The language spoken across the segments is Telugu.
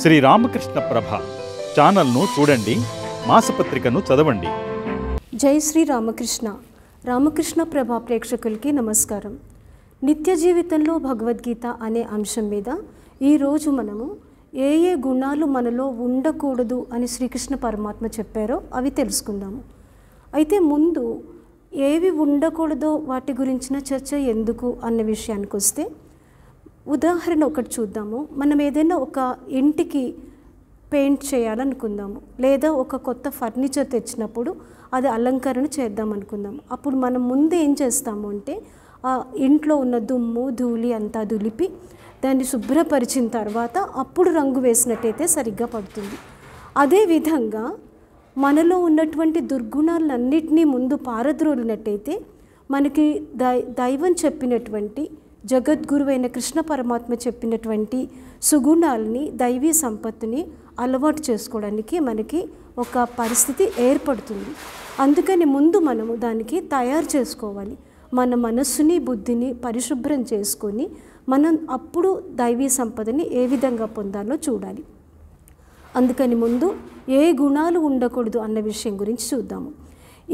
శ్రీ రామకృష్ణ ప్రభ ఛానల్ను చూడండి, మాసపత్రికను చదవండి. జై శ్రీ రామకృష్ణ. రామకృష్ణ ప్రభ ప్రేక్షకులకి నమస్కారం. నిత్య జీవితంలో భగవద్గీత అనే అంశం మీద ఈరోజు మనము ఏ ఏ గుణాలు మనలో ఉండకూడదు అని శ్రీకృష్ణ పరమాత్మ చెప్పారో అవి తెలుసుకుందాము. అయితే ముందు ఏవి ఉండకూడదో వాటి గురించిన చర్చ ఎందుకు అన్న విషయానికి వస్తే, ఉదాహరణ ఒకటి చూద్దాము. మనం ఏదైనా ఒక ఇంటికి పెయింట్ చేయాలనుకుందాము, లేదా ఒక కొత్త ఫర్నిచర్ తెచ్చినప్పుడు అది అలంకరణ చేద్దాం అనుకుందాం. అప్పుడు మనం ముందు ఏం చేస్తాము అంటే, ఆ ఇంట్లో ఉన్న దుమ్ము ధూళి అంతా దులిపి దాన్ని శుభ్రపరిచిన తర్వాత అప్పుడు రంగు వేసినట్టయితే సరిగ్గా పడుతుంది. అదేవిధంగా మనలో ఉన్నటువంటి దుర్గుణాలన్నింటినీ ముందు పారద్రోలినట్టయితే మనకి దైవం చెప్పినటువంటి జగద్గురువైన కృష్ణ పరమాత్మ చెప్పినటువంటి సుగుణాలని, దైవీ సంపత్తిని అలవాటు చేసుకోవడానికి మనకి ఒక పరిస్థితి ఏర్పడుతుంది. అందుకని ముందు మనము దానికి తయారు చేసుకోవాలి. మన మనస్సుని బుద్ధిని పరిశుభ్రం చేసుకొని మనం అప్పుడు దైవీ సంపదని ఏ విధంగా పొందాలో చూడాలి. అందుకని ముందు ఏ గుణాలు ఉండకూడదు అన్న విషయం గురించి చూద్దాము.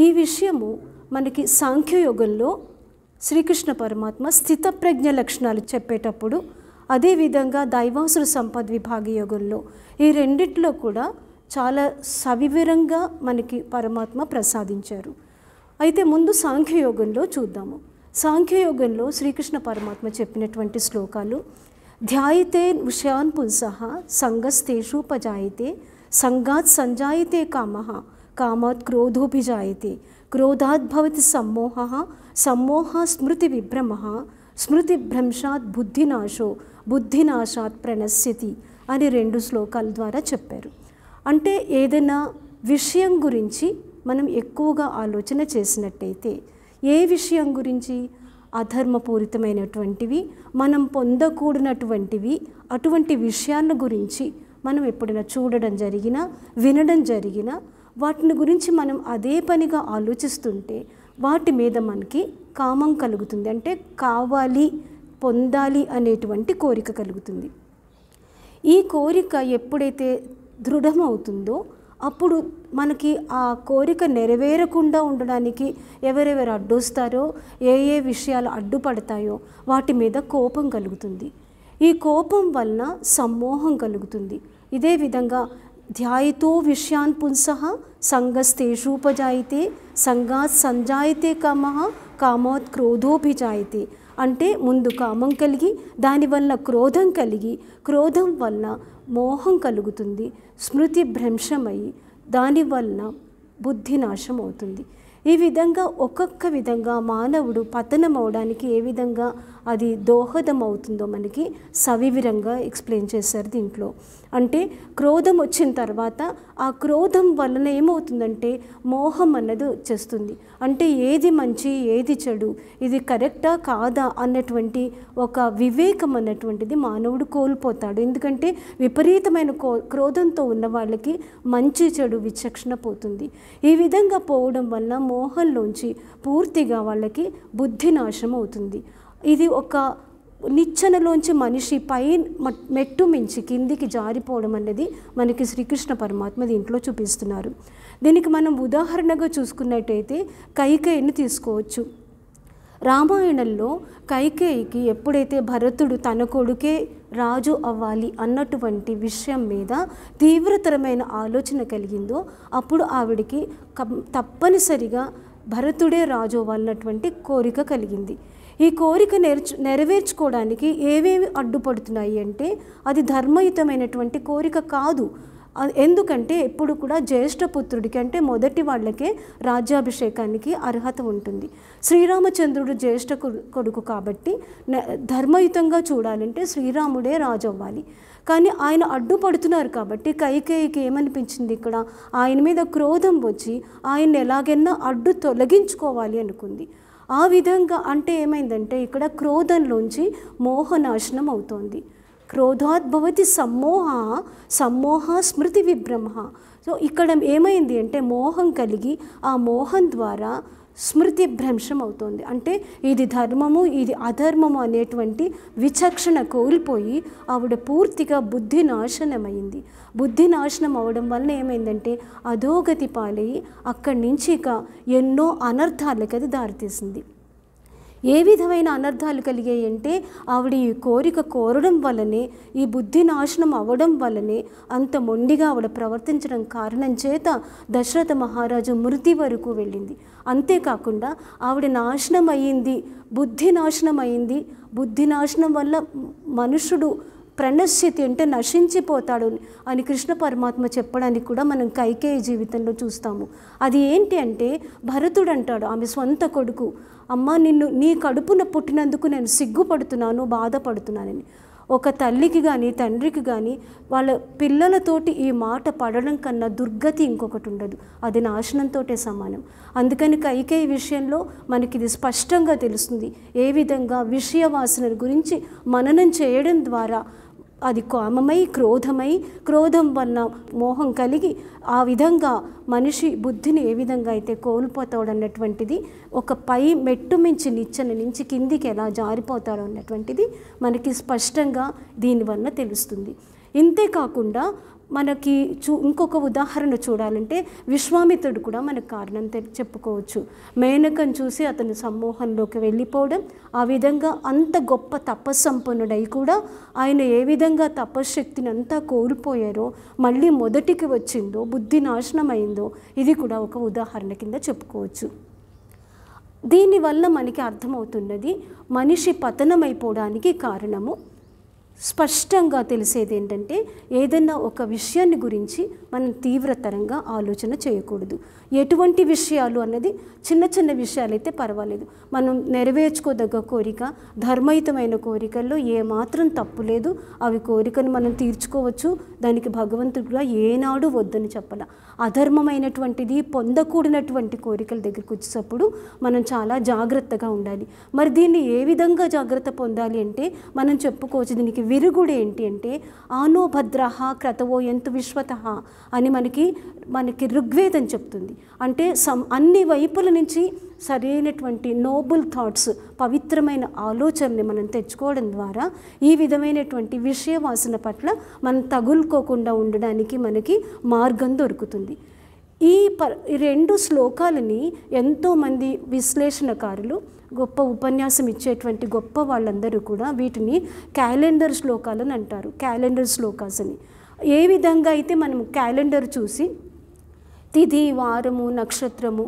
ఈ విషయము మనకి సాంఖ్యయోగంలో శ్రీకృష్ణ పరమాత్మ స్థితప్రజ్ఞ లక్షణాలు చెప్పేటప్పుడు, అదేవిధంగా దైవాసుర సంపద్ విభాగ యోగంలో ఈ రెండిట్లో కూడా చాలా సవివరంగా మనకి పరమాత్మ ప్రసాదించారు. అయితే ముందు సాంఖ్యయోగంలో చూద్దాము. సాంఖ్యయోగంలో శ్రీకృష్ణ పరమాత్మ చెప్పినటువంటి శ్లోకాలు: ధ్యాయితే విషయాన్ పుంసః సంగస్తేషూపజాయతే సంగాత్ సంజాయతే కామః కామాత్ క్రోధోభిజాయతే క్రోధాత్ భవతి సమ్మోహః సమ్మోహాత్ స్మృతి విభ్రమః స్మృతి భ్రంశాత్ బుద్ధినాశో బుద్ధినాశాత్ ప్రణశ్యతి అని 2 శ్లోకాల ద్వారా చెప్పారు. అంటే ఏదైనా విషయం గురించి మనం ఎక్కువగా ఆలోచన చేసినట్టయితే, ఏ విషయం గురించి? అధర్మపూరితమైనటువంటివి, మనం పొందకూడనటువంటివి, అటువంటి విషయాల గురించి మనం ఎప్పుడైనా చూడడం జరిగినా, వినడం జరిగినా, వాటిని గురించి మనం అదే పనిగా ఆలోచిస్తుంటే వాటి మీద మనకి కామం కలుగుతుంది. అంటే కావాలి, పొందాలి అనేటువంటి కోరిక కలుగుతుంది. ఈ కోరిక ఎప్పుడైతే దృఢమవుతుందో అప్పుడు మనకి ఆ కోరిక నెరవేరకుండా ఉండడానికి ఎవరెవరు అడ్డొస్తారో, ఏ ఏ విషయాలు అడ్డుపడతాయో వాటి మీద కోపం కలుగుతుంది. ఈ కోపం వలన సమ్మోహం కలుగుతుంది. ఇదే విధంగా ధ్యాయితో విషయాన్ పుంసః సంగస్తేషూపజాయతే సంగాత్ సంజాయతే కామః కామాత్ క్రోధోభిజాయతే. అంటే ముందు కామం కలిగి, దానివల్ల క్రోధం కలిగి, క్రోధం వలన మోహం కలుగుతుంది, స్మృతి భ్రంశమై దానివలన బుద్ధి నాశం అవుతుంది. ఈ విధంగా ఒక్కొక్క విధంగా మానవుడు పతనం అవడానికి ఏ విధంగా అది దోహదం అవుతుందో మనకి సవివరంగా ఎక్స్ప్లెయిన్ చేశారు దీంట్లో. అంటే క్రోధం వచ్చిన తర్వాత ఆ క్రోధం వలన ఏమవుతుందంటే మోహం అన్నది వచ్చేస్తుంది. అంటే ఏది మంచి, ఏది చెడు, ఇది కరెక్టా కాదా అన్నటువంటి ఒక వివేకం అన్నటువంటిది మానవుడు కోల్పోతాడు. ఎందుకంటే విపరీతమైన క్రోధంతో ఉన్న వాళ్ళకి మంచి చెడు విచక్షణ పోతుంది. ఈ విధంగా పోవడం వల్ల మోహంలోంచి పూర్తిగా వాళ్ళకి బుద్ధి నాశం అవుతుంది. ఇది ఒక నిచ్చెనలోంచి మనిషి పై మెట్టు మించి కిందికి జారిపోవడం అనేది మనకి శ్రీకృష్ణ పరమాత్మ దీంట్లో చూపిస్తున్నారు. దీనికి మనం ఉదాహరణగా చూసుకున్నట్టయితే కైకేయిని తీసుకోవచ్చు. రామాయణంలో కైకేయికి ఎప్పుడైతే భరతుడు తన కొడుకే రాజు అవ్వాలి అన్నటువంటి విషయం మీద తీవ్రతరమైన ఆలోచన కలిగిందో అప్పుడు ఆవిడికి తప్పనిసరిగా భరతుడే రాజు అవ్వాలన్నటువంటి కోరిక కలిగింది. ఈ కోరిక నెరవేర్చుకోవడానికి ఏవేవి అడ్డుపడుతున్నాయి అంటే, అది ధర్మయుతమైనటువంటి కోరిక కాదు. ఎందుకంటే ఎప్పుడు కూడా జ్యేష్ఠపుత్రుడికి, అంటే మొదటి వాళ్ళకే రాజ్యాభిషేకానికి అర్హత ఉంటుంది. శ్రీరామచంద్రుడు జ్యేష్ఠ కొడుకు కాబట్టి ధర్మయుతంగా చూడాలంటే శ్రీరాముడే రాజు అవ్వాలి. కానీ ఆయన అడ్డుపడుతున్నారు కాబట్టి కైకేయికి ఏమనిపించింది, ఇక్కడ ఆయన మీద క్రోధం వచ్చి ఆయన ఎలాగైనా అడ్డు తొలగించుకోవాలి అనుకుంది. ఆ విధంగా అంటే ఏమైందంటే ఇక్కడ క్రోధంలోంచి మోహనాశనం అవుతోంది. క్రోధాత్ భవతి సమ్మోహ సమ్మోహ స్మృతి విభ్రమ. సో ఇక్కడ ఏమైంది అంటే మోహం కలిగి ఆ మోహం ద్వారా స్మృతి భ్రంశం అవుతుంది. అంటే ఇది ధర్మము, ఇది అధర్మము అనేటువంటి విచక్షణ కోల్పోయి ఆవిడ పూర్తిగా బుద్ధి నాశనమైంది. బుద్ధి నాశనం అవడం వలన ఏమైందంటే అధోగతి పాలయ్యి అక్కడి నుంచి ఇక ఎన్నో అనర్థాలకు అది దారితీసింది. ఏ విధమైన అనర్థాలు కలిగాయి అంటే ఆవిడ ఈ కోరిక కోరడం వల్లనే, ఈ బుద్ధి నాశనం అవ్వడం వల్లనే అంత మొండిగా ఆవిడ ప్రవర్తించడం కారణం చేత దశరథ మహారాజు మృతి వరకు వెళ్ళింది. అంతేకాకుండా ఆవిడ నాశనం అయ్యింది, బుద్ధి నాశనం అయింది. బుద్ధి నాశనం వల్ల మనుషుడు ప్రణశ్యతి అంటే నశించిపోతాడు అని కృష్ణ పరమాత్మ చెప్పడానికి కూడా మనం కైకేయి జీవితంలో చూస్తాము. అది ఏంటి అంటే భరతుడు అంటాడు ఆమె సొంత కొడుకు, అమ్మ నిన్ను నీ కడుపున పుట్టినందుకు నేను సిగ్గుపడుతున్నాను, బాధపడుతున్నానని. ఒక తల్లికి కానీ తండ్రికి కానీ వాళ్ళ పిల్లలతోటి ఈ మాట పడడం కన్నా దుర్గతి ఇంకొకటి ఉండదు. అది నాశనంతో సమానం. అందుకని కైకేయి విషయంలో మనకి ఇది స్పష్టంగా తెలుస్తుంది. ఏ విధంగా విషయ వాసన గురించి మననం చేయడం ద్వారా అది కామమై క్రోధం వల్ల మోహం కలిగి ఆ విధంగా మనిషి బుద్ధిని ఏ విధంగా అయితే కోల్పోతాడు అన్నటువంటిది, ఒక పై మెట్టు మించి నిచ్చెన నుంచి కిందికి ఎలా జారిపోతాడు అన్నటువంటిది మనకి స్పష్టంగా దీనివల్ల తెలుస్తుంది. ఇంతేకాకుండా మనకి ఇంకొక ఉదాహరణ చూడాలంటే విశ్వామిత్రుడు కూడా మనకు కారణం చెప్పుకోవచ్చు. మేనకను చూసి అతను సమ్మోహంలోకి వెళ్ళిపోవడం, ఆ విధంగా అంత గొప్ప తపస్సంపన్నుడై కూడా ఆయన ఏ విధంగా తపశ్శక్తిని అంతా కోల్పోయారో, మళ్ళీ మొదటికి వచ్చిందో, బుద్ధి నాశనం అయిందో, ఇది కూడా ఒక ఉదాహరణ కింద చెప్పుకోవచ్చు. దీనివల్ల మనకి అర్థమవుతున్నది మనిషి పతనమైపోవడానికి కారణము స్పష్టంగా తెలిసేది ఏంటంటే ఏదైనా ఒక విషయాన్ని గురించి మనం తీవ్రతరంగా ఆలోచన చేయకూడదు. ఎటువంటి విషయాలు అన్నది చిన్న చిన్న విషయాలైతే పర్వాలేదు. మనం నెరవేర్చుకోదగ్గ కోరిక, ధర్మయుతమైన కోరికల్లో ఏమాత్రం తప్పు లేదు. అవి కోరికను మనం తీర్చుకోవచ్చు. దానికి భగవంతుడు కూడా ఏనాడు వద్దని చెప్పాల. అధర్మమైనటువంటిది, పొందకూడినటువంటి కోరికల దగ్గరికి వచ్చేటప్పుడు మనం చాలా జాగ్రత్తగా ఉండాలి. మరి దీన్ని ఏ విధంగా జాగ్రత్త పొందాలి అంటే మనం చెప్పుకోవచ్చు. దీనికి విరుగుడు ఏంటి అంటే ఆనో భద్రః క్రతవో యంతు విశ్వతః అని మనకి ఋగ్వేదం చెప్తుంది. అంటే అన్ని వైపుల నుంచి సరైనటువంటి నోబుల్ థాట్స్, పవిత్రమైన ఆలోచనని మనం తెచ్చుకోవడం ద్వారా ఈ విధమైనటువంటి విషయ వాసన పట్ల మనం తగులుకోకుండా ఉండడానికి మనకి మార్గం దొరుకుతుంది. ఈ రెండు శ్లోకాలని ఎంతోమంది విశ్లేషణకారులు, గొప్ప ఉపన్యాసం ఇచ్చేటువంటి గొప్ప వాళ్ళందరూ కూడా వీటిని క్యాలెండర్ శ్లోకాలని అంటారు. క్యాలెండర్ శ్లోకాస్ అని. ఏ విధంగా అయితే మనం క్యాలెండర్ చూసి తిథి, వారము, నక్షత్రము,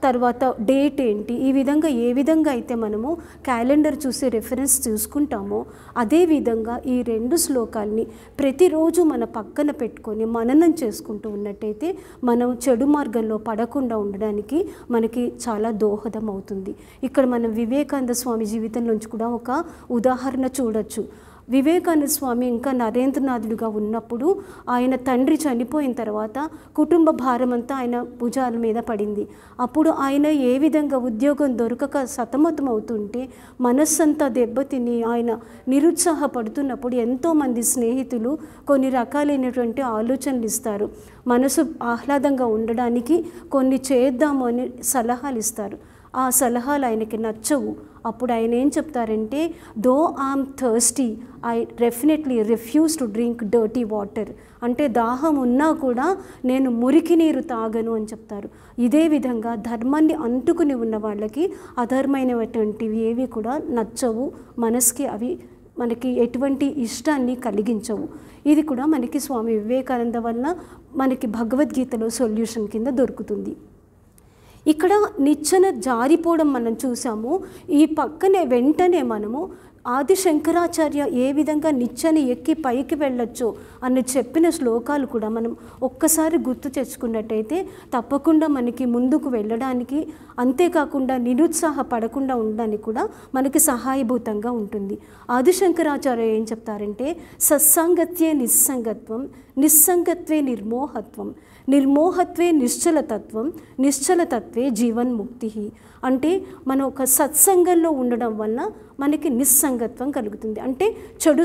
తర్వాత డేట్ ఏంటి, ఈ విధంగా ఏ విధంగా అయితే మనము క్యాలెండర్ చూసి రెఫరెన్స్ చూసుకుంటామో అదేవిధంగా ఈ రెండు శ్లోకాల్ని ప్రతిరోజు మన పక్కన పెట్టుకొని మననం చేసుకుంటూ ఉన్నట్టయితే మనం చెడు మార్గంలో పడకుండా ఉండడానికి మనకి చాలా దోహదం అవుతుంది. ఇక్కడ మనం వివేకానంద స్వామి జీవితంలోంచి కూడా ఒక ఉదాహరణ చూడొచ్చు. వివేకానంద స్వామి ఇంకా నరేంద్రనాథుడుగా ఉన్నప్పుడు ఆయన తండ్రి చనిపోయిన తర్వాత కుటుంబ భారం అంతా ఆయన భుజాల మీద పడింది. అప్పుడు ఆయన ఏ విధంగా ఉద్యోగం దొరకక సతమతం అవుతుంటే మనస్సంతా దెబ్బతిని ఆయన నిరుత్సాహపడుతున్నప్పుడు ఎంతోమంది స్నేహితులు కొన్ని రకాలైనటువంటి ఆలోచనలు ఇస్తారు. మనసు ఆహ్లాదంగా ఉండడానికి కొన్ని చేద్దాము అని సలహాలు ఇస్తారు. ఆ సలహాలు ఆయనకి నచ్చవు. అప్పుడు ఆయన ఏం చెప్తారంటే, though I'm thirsty I definitely refuse to drink dirty water. అంటే దాహం ఉన్నా కూడా నేను మురికి నీరు తాగను అని చెప్తారు. ఇదే విధంగా ధర్మాన్ని అంటుకుని ఉన్న వాళ్ళకి అధర్మైనటువంటివి ఏవి కూడా నచ్చవు. మనసుకి అవి మనకి ఎటువంటి ఇష్టాన్ని కలిగించవు. ఇది కూడా మనకి స్వామి వివేకానంద వల్ల మనకి భగవద్గీతలో సొల్యూషన్ కింద దొరుకుతుంది. ఇక్కడ నిచ్చెన జారిపోవడం మనం చూసాము. ఈ పక్కనే వెంటనే మనము ఆది శంకరాచార్య ఏ విధంగా నిచ్చెన ఎక్కి పైకి వెళ్ళొచ్చు అని చెప్పిన శ్లోకాలు కూడా మనం ఒక్కసారి గుర్తు తెచ్చుకున్నట్టయితే తప్పకుండా మనకి ముందుకు వెళ్ళడానికి, అంతేకాకుండా నిరుత్సాహపడకుండా ఉండడానికి కూడా మనకి సహాయభూతంగా ఉంటుంది. ఆది శంకరాచార్య ఏం చెప్తారంటే, సత్సంగత్యే నిస్సంగత్వం, నిస్సంగత్వే నిర్మోహత్వం, నిర్మోహత్వే నిశ్చలతత్వం, నిశ్చలతత్వే జీవన్ముక్తి. అంటే మనం ఒక సత్సంగంలో ఉండడం వల్ల మనకి నిస్సంగత్వం కలుగుతుంది. అంటే చెడు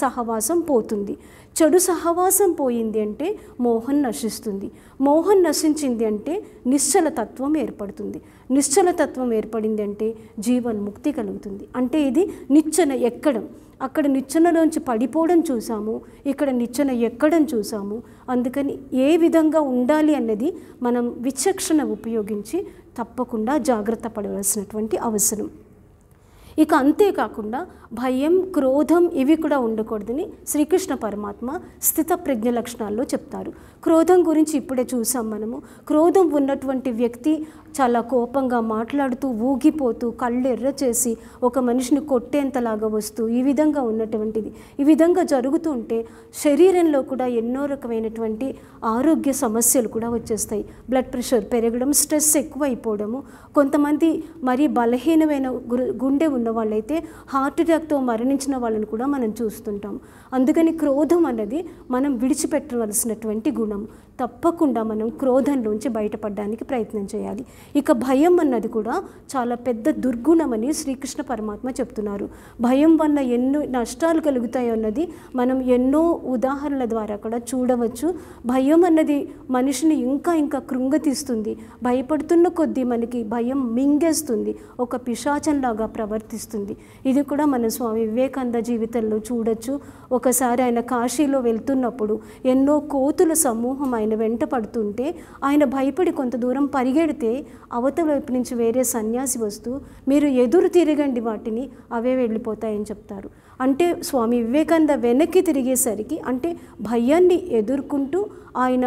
సహవాసం పోతుంది. చెడు సహవాసం పోయింది అంటే మోహం నశిస్తుంది. మోహం నశించింది అంటే నిశ్చల తత్వం ఏర్పడుతుంది. నిశ్చల తత్వం ఏర్పడింది అంటే జీవన్ముక్తి కలుగుతుంది. అంటే ఇది నిచ్చెన ఎక్కడం. అక్కడ నిచ్చెనలోంచి పడిపోవడం చూసాము, ఇక్కడ నిచ్చెన ఎక్కడం చూసాము. అందుకని ఏ విధంగా ఉండాలి అన్నది మనం విచక్షణ ఉపయోగించి తప్పకుండా జాగ్రత్త పడవలసినటువంటి అవసరం. ఇక అంతేకాకుండా భయం, క్రోధం ఇవి కూడా ఉండకూడదని శ్రీకృష్ణ పరమాత్మ స్థిత ప్రజ్ఞ లక్షణాల్లో చెప్తారు. క్రోధం గురించి ఇప్పుడే చూసాం మనము. క్రోధం ఉన్నటువంటి వ్యక్తి చాలా కోపంగా మాట్లాడుతూ, ఊగిపోతూ, కళ్ళు ఎర్ర చేసి ఒక మనిషిని కొట్టేంతలాగా వస్తూ ఈ విధంగా ఉన్నటువంటిది. ఈ విధంగా జరుగుతూ ఉంటే శరీరంలో కూడా ఎన్నో రకమైనటువంటి ఆరోగ్య సమస్యలు కూడా వచ్చేస్తాయి. బ్లడ్ ప్రెషర్ పెరగడం, స్ట్రెస్ ఎక్కువైపోవడము, కొంతమంది మరీ బలహీనమైన గుండె ఉన్న వాళ్ళైతే హార్ట్ అటాక్తో మరణించిన వాళ్ళని కూడా మనం చూస్తుంటాం. అందుకని క్రోధం అన్నది మనం విడిచిపెట్టవలసినటువంటి గుణం. తప్పకుండా మనం క్రోధంలోంచి బయటపడడానికి ప్రయత్నం చేయాలి. ఇక భయం అన్నది కూడా చాలా పెద్ద దుర్గుణమని శ్రీకృష్ణ పరమాత్మ చెప్తున్నారు. భయం వల్ల ఎన్నో నష్టాలు కలుగుతాయి అన్నది మనం ఎన్నో ఉదాహరణల ద్వారా కూడా చూడవచ్చు. భయం అన్నది మనిషిని ఇంకా ఇంకా కృంగతీస్తుంది. భయపడుతున్న కొద్దీ మనకి భయం మింగేస్తుంది, ఒక పిశాచంలాగా ప్రవర్తిస్తుంది. ఇది కూడా మన స్వామి వివేకానంద జీవితంలో చూడొచ్చు. ఒకసారి ఆయన కాశీలో వెళ్తున్నప్పుడు ఎన్నో కోతుల సమూహం ఆయన వెంట పడుతుంటే ఆయన భయపడి కొంత దూరం పరిగెడితే అవతల వైపు నుంచి వేరే సన్యాసి వస్తూ, మీరు ఎదురు తిరగండి, వాటిని అవే వెళ్ళిపోతాయని చెప్తారు. అంటే స్వామి వివేకానంద వెనక్కి తిరిగేసరికి, అంటే భయాన్ని ఎదుర్కొంటూ ఆయన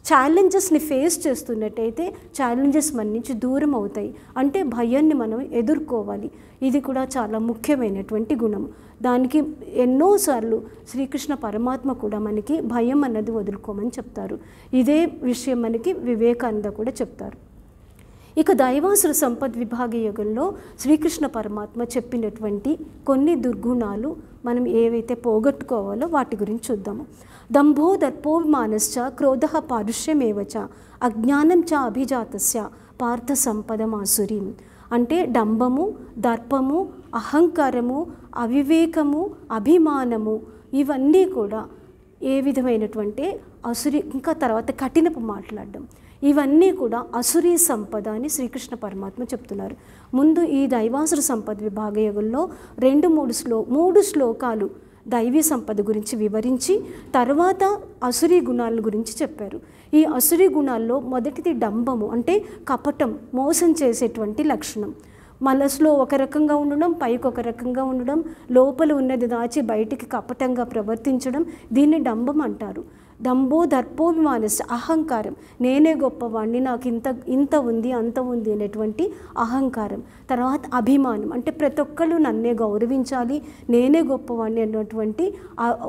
ఛాలెంజెస్ని ఫేస్ చేస్తున్నట్టయితే ఛాలెంజెస్ మన నుంచి దూరం అవుతాయి. అంటే భయాన్ని మనం ఎదుర్కోవాలి. ఇది కూడా చాలా ముఖ్యమైనటువంటి గుణం. దానికి ఎన్నోసార్లు శ్రీకృష్ణ పరమాత్మ కూడా మనకి భయం అన్నది వదులుకోమని చెప్తారు. ఇదే విషయం మనకి వివేకానంద కూడా చెప్తారు. ఇక దైవాసుర సంపద్ విభాగ యోగంలో శ్రీకృష్ణ పరమాత్మ చెప్పినటువంటి కొన్ని దుర్గుణాలు మనం ఏవైతే పోగొట్టుకోవాలో వాటి గురించి చూద్దాము. దంభో దర్పోభిమానశ్చ క్రోధః పారుష్యమేవచ అజ్ఞానం చ అభిజాతస్య పార్థ సంపదమాసురీం. అంటే డంబము, దర్పము, అహంకారము, అవివేకము, అభిమానము ఇవన్నీ కూడా ఏ విధమైనటువంటి అసురి, ఇంకా తర్వాత కఠినపు మాట్లాడడం, ఇవన్నీ కూడా అసురీ సంపద అని శ్రీకృష్ణ పరమాత్మ చెప్తున్నారు. ముందు ఈ దైవాసుర సంపద విభాగ యోగంలో 3 శ్లోకాలు దైవీ సంపద గురించి వివరించి తర్వాత అసురీ గుణాల గురించి చెప్పారు. ఈ అసురీ గుణాల్లో మొదటిది డంబము, అంటే కపటం, మోసం చేసేటువంటి లక్షణం. మనసులో ఒక రకంగా ఉండడం, పైకి ఒక రకంగా ఉండడం, లోపల ఉన్నది దాచి బయటికి కపటంగా ప్రవర్తించడం, దీన్ని డంబం అంటారు. దంభో దర్పోభిమానస్, అహంకారం, నేనే గొప్పవాడిని, నాకు ఇంత ఉంది అంత ఉంది అనేటువంటి అహంకారం. తర్వాత అభిమానం, అంటే ప్రతి ఒక్కళ్ళు నన్నే గౌరవించాలి, నేనే గొప్పవాడిని అన్నటువంటి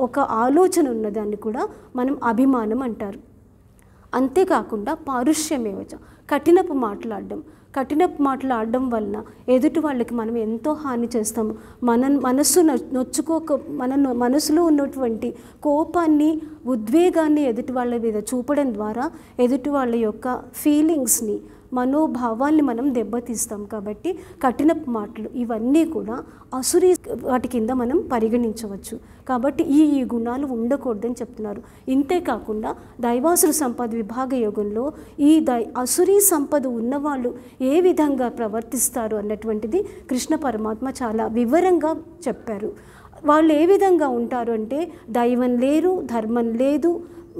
ఒక ఆలోచన ఉన్నదాన్ని కూడా మనం అభిమానం అంటారు. అంతేకాకుండా పారుష్యమేవచ, కఠినపు మాట్లాడడం వలన ఎదుటి వాళ్ళకి మనం ఎంతో హాని చేస్తాము. మన మనసులో ఉన్నటువంటి కోపాన్ని, ఉద్వేగాన్ని ఎదుటి వాళ్ళ మీద చూపడం ద్వారా ఎదుటి వాళ్ళ యొక్క ఫీలింగ్స్ని, మనోభావాల్ని మనం దెబ్బతీస్తాం. కాబట్టి కఠినపు మాటలు ఇవన్నీ కూడా అసురీ వాటి కింద మనం పరిగణించవచ్చు. కాబట్టి ఈ గుణాలు ఉండకూడదని చెప్తున్నారు. ఇంతేకాకుండా దైవాసుర సంపద విభాగ యోగంలో ఈ అసురీ సంపద ఉన్నవాళ్ళు ఏ విధంగా ప్రవర్తిస్తారు అన్నటువంటిది కృష్ణ పరమాత్మ చాలా వివరంగా చెప్పారు. వాళ్ళు ఏ విధంగా ఉంటారు అంటే, దైవం లేరు, ధర్మం లేదు,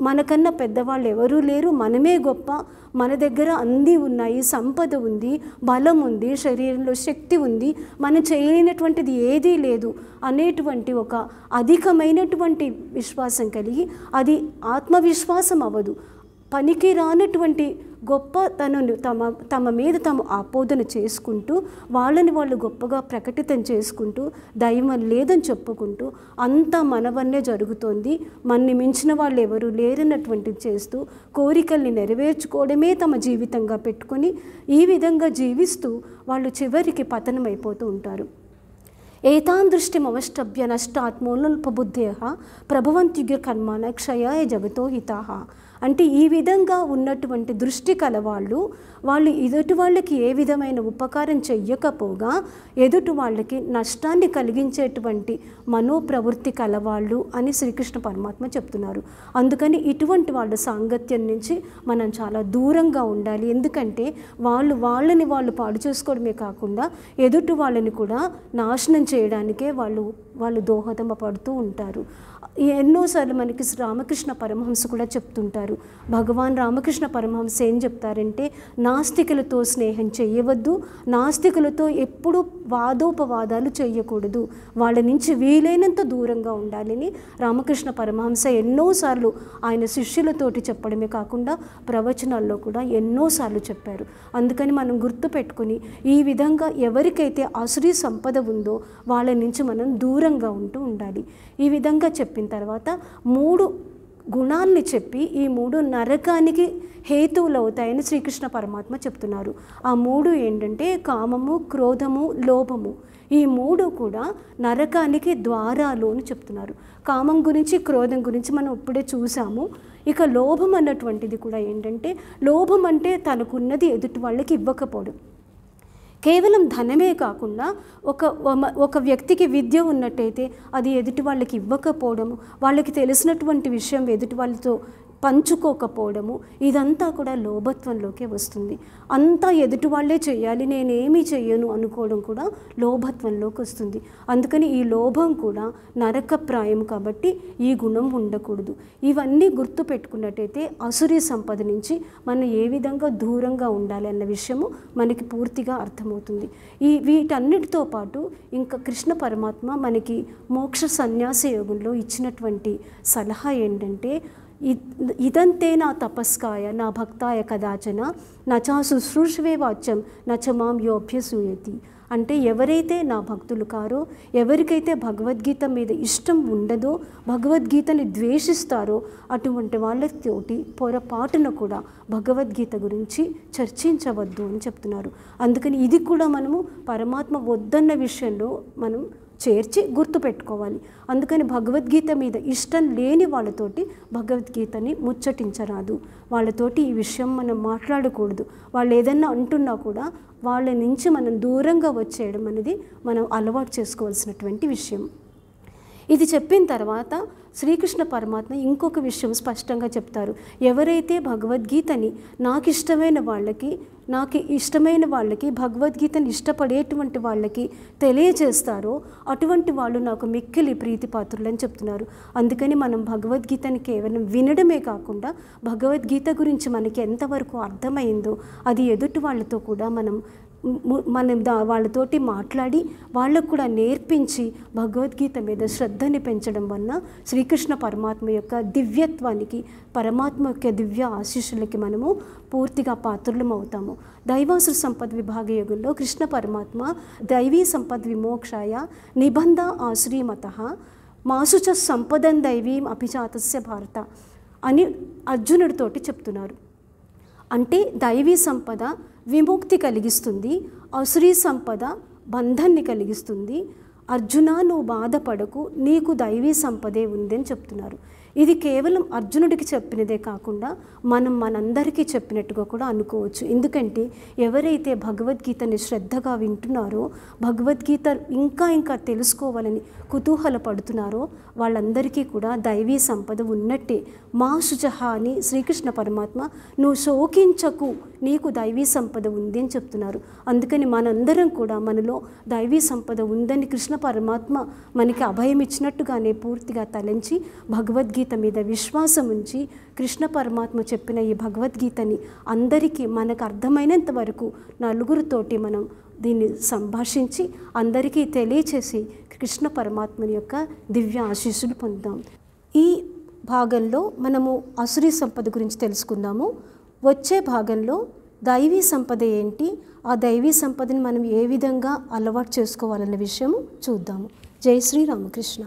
మనకన్నా పెద్దవాళ్ళు ఎవరూ లేరు, మనమే గొప్ప, మన దగ్గర అన్నీ ఉన్నాయి, సంపద ఉంది, బలం ఉంది, శరీరంలో శక్తి ఉంది, మనం చేయలేనటువంటిది ఏదీ లేదు అనేటువంటి ఒక అధికమైనటువంటి విశ్వాసం కలిగి, అది ఆత్మవిశ్వాసం అవ్వదు, పనికి రానటువంటి గొప్పతనను తమ మీద తాము ఆపోదన చేసుకుంటూ, వాళ్ళని వాళ్ళు గొప్పగా ప్రకటితం చేసుకుంటూ, దైవం లేదని చెప్పుకుంటూ, అంతా మనవన్నే జరుగుతోంది, మన్ని మించిన వాళ్ళు ఎవరు లేరన్నటువంటిది చేస్తూ, కోరికల్ని నెరవేర్చుకోవడమే తమ జీవితంగా పెట్టుకొని ఈ విధంగా జీవిస్తూ వాళ్ళు చివరికి పతనమైపోతూ ఉంటారు. ఏతాన్ దృష్టిమవష్టభ్య నష్టాత్మోల్పబుద్ధేః ప్రభవంత్యుగ్ర కర్మాణ క్షయాయ జగతో హితాః అంటే ఈ విధంగా ఉన్నటువంటి దృష్టి కలవాళ్ళు వాళ్ళు ఎదుటి వాళ్ళకి ఏ విధమైన ఉపకారం చెయ్యకపోగా ఎదుటి వాళ్ళకి నష్టాన్ని కలిగించేటువంటి మనోప్రవృత్తి కలవాళ్ళు అని శ్రీకృష్ణ పరమాత్మ చెప్తున్నారు. అందుకని ఇటువంటి వాళ్ళ సాంగత్యం నుంచి మనం చాలా దూరంగా ఉండాలి. ఎందుకంటే వాళ్ళని వాళ్ళు పాడు చేసుకోవడమే కాకుండా ఎదుటి వాళ్ళని కూడా నాశనం చేయడానికే వాళ్ళు దోహదం పడుతూ ఉంటారు. ఎన్నోసార్లు మనకి రామకృష్ణ పరమహంస కూడా చెప్తుంటారు. భగవాన్ రామకృష్ణ పరమహంస ఏం చెప్తారంటే, నాస్తికులతో స్నేహం చేయవద్దు, నాస్తికులతో ఎప్పుడూ వాదోపవాదాలు చేయకూడదు, వాళ్ళ నుంచి వీలైనంత దూరంగా ఉండాలని రామకృష్ణ పరమహంస ఎన్నోసార్లు ఆయన శిష్యులతోటి చెప్పడమే కాకుండా ప్రవచనాల్లో కూడా ఎన్నోసార్లు చెప్పారు. అందుకని మనం గుర్తుపెట్టుకుని ఈ విధంగా ఎవరికైతే అసురీ సంపద ఉందో వాళ్ళ నుంచి మనం దూరంగా ఉంటూ ఉండాలి. ఈ విధంగా చెప్పిన తర్వాత 3 గుణాల్ని చెప్పి ఈ 3 నరకానికి హేతువులు అవుతాయని శ్రీకృష్ణ పరమాత్మ చెప్తున్నారు. ఆ 3 ఏంటంటే కామము, క్రోధము, లోభము. ఈ 3 కూడా నరకానికి ద్వారాలు అని చెప్తున్నారు. కామం గురించి, క్రోధం గురించి మనం ఇప్పుడే చూసాము. ఇక లోభం అన్నటువంటిది కూడా ఏంటంటే, లోభం అంటే తనకున్నది ఎదుటి వాళ్ళకి ఇవ్వకపోవడం. కేవలం ధనమే కాకుండా ఒక వ్యక్తికి విద్య ఉన్నట్టయితే అది ఎదుటి వాళ్ళకి ఇవ్వకపోవడము, వాళ్ళకి తెలిసినటువంటి విషయం ఎదుటి వాళ్ళతో పంచుకోకపోవడము, ఇదంతా కూడా లోభత్వంలోకే వస్తుంది. అంతా ఎదుటి వాళ్ళే చేయాలి, నేనేమీ చెయ్యను అనుకోవడం కూడా లోభత్వంలోకి వస్తుంది. అందుకని ఈ లోభం కూడా నరకప్రాయం కాబట్టి ఈ గుణం ఉండకూడదు. ఇవన్నీ గుర్తు పెట్టుకున్నట్టయితే అసురీ సంపద నుంచి మనం ఏ విధంగా దూరంగా ఉండాలి అన్న విషయము మనకి పూర్తిగా అర్థమవుతుంది. వీటన్నిటితో పాటు ఇంకా కృష్ణ పరమాత్మ మనకి మోక్ష సన్యాస యోగంలో ఇచ్చినటువంటి సలహా ఏంటంటే, ఇదంతే నా తపస్కాయ నా భక్తాయ కదాచన నచా శుశ్రూషవే వాచ్యం నచమాం యోభ్యసూయతి. అంటే ఎవరైతే నా భక్తులు కారో, ఎవరికైతే భగవద్గీత మీద ఇష్టం ఉండదో, భగవద్గీతని ద్వేషిస్తారో అటువంటి వాళ్ళతోటి పొరపాటున కూడా భగవద్గీత గురించి చర్చించవద్దు అని చెప్తున్నారు. అందుకని ఇది కూడా మనము పరమాత్మ వద్దన్న విషయంలో మనం చేర్చి గుర్తుపెట్టుకోవాలి. అందుకని భగవద్గీత మీద ఇష్టం లేని వాళ్ళతోటి భగవద్గీతని ముచ్చటించరాదు, వాళ్ళతోటి ఈ విషయం మనం మాట్లాడకూడదు. వాళ్ళు ఏదన్నా అంటున్నా కూడా వాళ్ళ నుంచి మనం దూరంగా వచ్చేయడం అనేది మనం అలవాటు చేసుకోవాల్సినటువంటి విషయం. ఇది చెప్పిన తర్వాత శ్రీకృష్ణ పరమాత్మ ఇంకొక విషయం స్పష్టంగా చెప్తారు. ఎవరైతే భగవద్గీతని నాకు ఇష్టమైన వాళ్ళకి భగవద్గీతని ఇష్టపడేటువంటి వాళ్ళకి తెలియజేస్తారో అటువంటి వాళ్ళు నాకు మిక్కిలి ప్రీతిపాత్రులని చెప్తున్నారు. అందుకని మనం భగవద్గీతని కేవలం వినడమే కాకుండా భగవద్గీత గురించి మనకి ఎంతవరకు అర్థమైందో అది ఎదుటి వాళ్ళతో కూడా మనం వాళ్ళతోటి మాట్లాడి వాళ్ళకు కూడా నేర్పించి భగవద్గీత మీద శ్రద్ధని పెంచడం వలన శ్రీకృష్ణ పరమాత్మ యొక్క దివ్యత్వానికి, పరమాత్మ యొక్క దివ్య ఆశీస్సులకి మనము పూర్తిగా పాత్రులం అవుతాము. దైవాసుర సంపద విభాగ యోగంలో కృష్ణ పరమాత్మ దైవీ సంపద్ విమోక్షాయ నిబంధ ఆశ్రీమతః మాసుచ సంపదం దైవీం అభిజాతస్య భారత అని అర్జునుడితోటి చెప్తున్నారు. అంటే దైవీ సంపద విముక్తి కలిగిస్తుంది, అసురీ సంపద బంధాన్ని కలిగిస్తుంది. అర్జున నువ్వు బాధపడకు, నీకు దైవీ సంపదే ఉందని చెప్తున్నారు. ఇది కేవలం అర్జునుడికి చెప్పినదే కాకుండా మనందరికీ చెప్పినట్టుగా కూడా అనుకోవచ్చు. ఎందుకంటే ఎవరైతే భగవద్గీతని శ్రద్ధగా వింటున్నారో, భగవద్గీత ఇంకా తెలుసుకోవాలని కుతూహల పడుతున్నారో వాళ్ళందరికీ కూడా దైవీ సంపద ఉన్నట్టే. మా శుచహ అని శ్రీకృష్ణ పరమాత్మ నువ్వు శోకించకు, నీకు దైవీ సంపద ఉంది అని చెప్తున్నారు. అందుకని మనందరం కూడా మనలో దైవీ సంపద ఉందని కృష్ణ పరమాత్మ మనకి అభయం ఇచ్చినట్టుగానే పూర్తిగా తలంచి భగవద్గీత మీద విశ్వాసం ఉంచి కృష్ణ పరమాత్మ చెప్పిన ఈ భగవద్గీతని అందరికీ మనకు అర్థమైనంత వరకు నలుగురితోటి మనం దీన్ని సంభాషించి అందరికీ తెలియచేసి కృష్ణ పరమాత్మని యొక్క దివ్య ఆశీస్సులు పొందాం. ఈ భాగంలో మనము అసురీ సంపద గురించి తెలుసుకుందాము. వచ్చే భాగంలో దైవీ సంపద ఏంటి, ఆ దైవీ సంపదని మనం ఏ విధంగా అలవాటు చేసుకోవాలన్న విషయము చూద్దాము. జై శ్రీ రామకృష్ణ.